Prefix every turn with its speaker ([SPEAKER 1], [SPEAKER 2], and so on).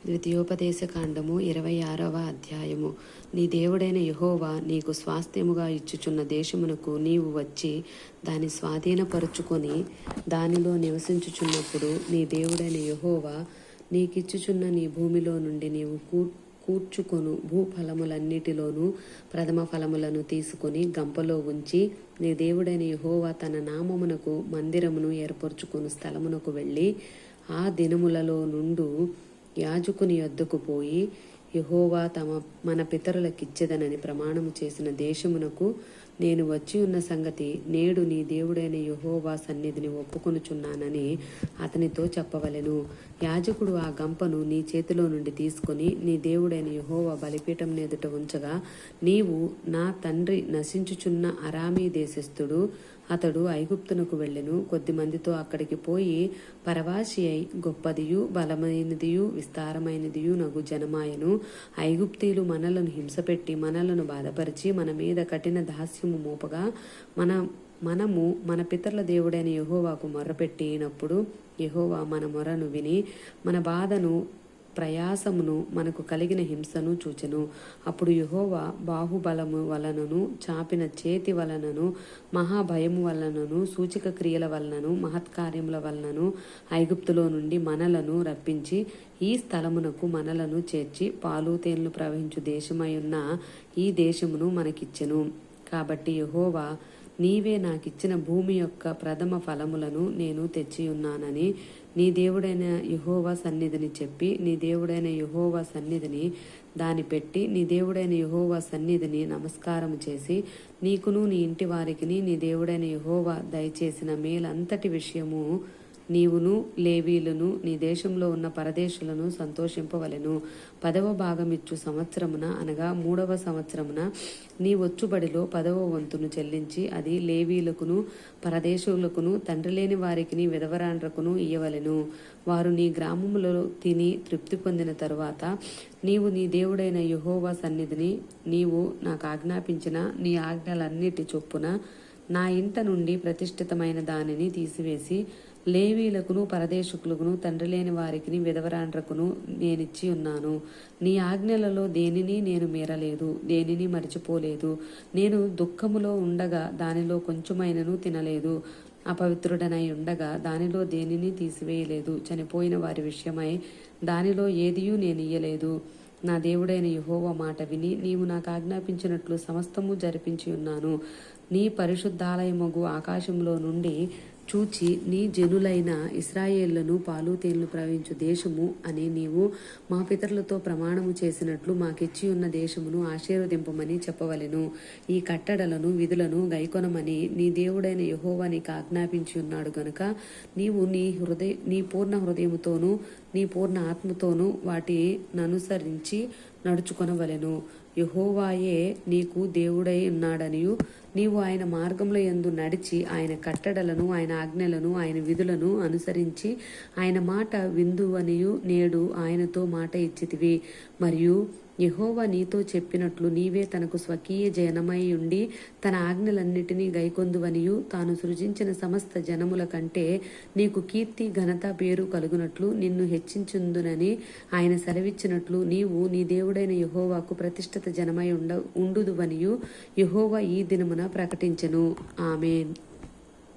[SPEAKER 1] ద్వితీయోపదేశ కాండము 26వ అధ్యాయము. నీ దేవుడైన యెహోవా నీకు స్వాస్థ్యముగా ఇచ్చుచున్న దేశమునకు నీవు వచ్చి దాని స్వాధీనపరుచుకొని దానిలో నివసించుచున్నప్పుడు నీ దేవుడైన యెహోవా నీకిచ్చుచున్న నీ భూమిలో నుండి నీవు కూర్చుకొను భూఫలములన్నిటిలోనూ ప్రథమ ఫలములను తీసుకొని గంపలో ఉంచి నీ దేవుడైన యెహోవా తన నామమునకు మందిరమును ఏర్పరచుకొను స్థలమునకు వెళ్ళి ఆ దినములలో నుండు యాజకుని యొద్దకు పోయి యెహోవా మన పితరులకిచ్చెదనని ప్రమాణము చేసిన దేశమునకు నేను వచ్చి ఉన్న సంగతి నేడు నీ దేవుడైన యెహోవా సన్నిధిని ఒప్పుకొనుచున్నానని అతనితో చెప్పవలెను. యాజకుడు ఆ గంపను నీ చేతిలో నుండి తీసుకొని నీ దేవుడైన యెహోవా బలిపీఠం ఎదుట ఉంచగా నీవు నా తండ్రి నశించుచున్న అరామీ దేశస్థుడు అతడు ఐగుప్తునకు వెళ్ళెను. కొద్దిమందితో అక్కడికి పోయి పరవాసి అయి గొప్పదియు బలమైనదియు విస్తారమైనదియు నగు జనమాయను. ఐగుప్తీయులు మనలను హింసపెట్టి మనలను బాధపరిచి మన మీద కఠిన దాస్యము మోపగా మనము మన పితరుల దేవుడైన యెహోవాకు మొర్రపెట్టినప్పుడు యెహోవా మన మొరను విని మన బాధను ప్రయాసమును మనకు కలిగిన హింసను చూచెను. అప్పుడు యెహోవా బాహుబలము వలనను చాపిన చేతి వలనను మహాభయము వలనను సూచక క్రియల వలనను మహత్కార్యముల వలనను ఐగుప్తులో నుండి మనలను రప్పించి ఈ స్థలమునకు మనలను చేర్చి పాలు తేనెలు ప్రవహించు దేశమై ఉన్న ఈ దేశమును మనకిచ్చెను. కాబట్టి యెహోవా నీవే నాకిచ్చిన భూమి యొక్క ప్రథమ ఫలములను నేను తెచ్చియున్నానని నీ దేవుడైన యెహోవా సన్నిధిని చెప్పి నీ దేవుడైన యెహోవా సన్నిధిని దాని పెట్టి నీ దేవుడైన యెహోవా సన్నిధిని నమస్కారము చేసి నీకును నీ ఇంటి వారికిని నీ దేవుడైన యెహోవా దయచేసిన మేలంతటి విషయము నీవును లేవీలును నీ దేశంలో ఉన్న పరదేశులను సంతోషింపవలెను. 10వ భాగమిచ్చు సంవత్సరమున అనగా 3వ సంవత్సరమున నీ వచ్చుబడిలో 10వ వంతును చెల్లించి అది లేవీలకును పరదేశులకును తండ్రి లేని వారికిని విధవరాండ్రకును ఇయ్యవలెను. వారు నీ గ్రామములో తిని తృప్తి పొందిన తరువాత నీవు నీ దేవుడైన యెహోవా సన్నిధిని నీవు నాకు ఆజ్ఞాపించిన నీ ఆజ్ఞలన్నిటి చొప్పున నా ఇంట నుండి ప్రతిష్ఠితమైన దానిని తీసివేసి లేవీలకును పరదేశుకులకును తండ్రి లేని వారికిని విధవరాండ్రకును నేనిచ్చి ఉన్నాను. నీ ఆజ్ఞలలో దేనిని నేను మీరలేదు, దేనిని మరిచిపోలేదు. నేను దుఃఖములో ఉండగా దానిలో కొంచెమైనను తినలేదు. అపవిత్రుడనై ఉండగా దానిలో దేనిని తీసివేయలేదు. చనిపోయిన వారి విషయమై దానిలో ఏదియూ నేను ఇయ్యలేదు. నా దేవుడైన యెహోవా మాట విని నీవు నాకు ఆజ్ఞాపించినట్లు సమస్తము జరిపించి ఉన్నాను. నీ పరిశుద్ధాలయమగు ఆకాశంలో నుండి చూచి నీ జనులైన ఇశ్రాయేళ్లను పాలు తేనెలు ప్రవహించు దేశము అని నీవు మా పితరులతో ప్రమాణము చేసినట్లు మాకిచ్చి ఉన్న దేశమును ఆశీర్వదింపమని చెప్పవలెను. ఈ కట్టడలను విధులను గైకొనమని నీ దేవుడైన యెహోవా నీకు ఆజ్ఞాపించి ఉన్నాడు గనుక నీవు నీ పూర్ణ హృదయముతోనూ నీ పూర్ణ ఆత్మతోనూ వాటిననుసరించి నడుచుకొనవలెను. యెహోవాయే నీకు దేవుడై ఉన్నాడనియు నీవు ఆయన మార్గముల యందు నడిచి ఆయన కట్టడలను ఆయన ఆజ్ఞలను ఆయన విధులను అనుసరించి ఆయన మాట విందువనియు నేడు ఆయనతో మాట ఇచ్చితివి. మరియు యెహోవా నీతో చెప్పినట్లు నీవే తనకు స్వకీయ జనమై ఉండి తన ఆజ్ఞలన్నిటినీ గైకొందువనియు తాను సృజించిన సమస్త జనముల కంటే నీకు కీర్తి ఘనత పేరు కలుగునట్లు నిన్ను హెచ్చించుందునని ఆయన సెలవిచ్చినట్లు నీవు నీ దేవుడైన యెహోవాకు ప్రతిష్ఠిత జనమై ఉండుదువనియు యెహోవా ఈ దినమున ప్రకటించెను. ఆమేన్.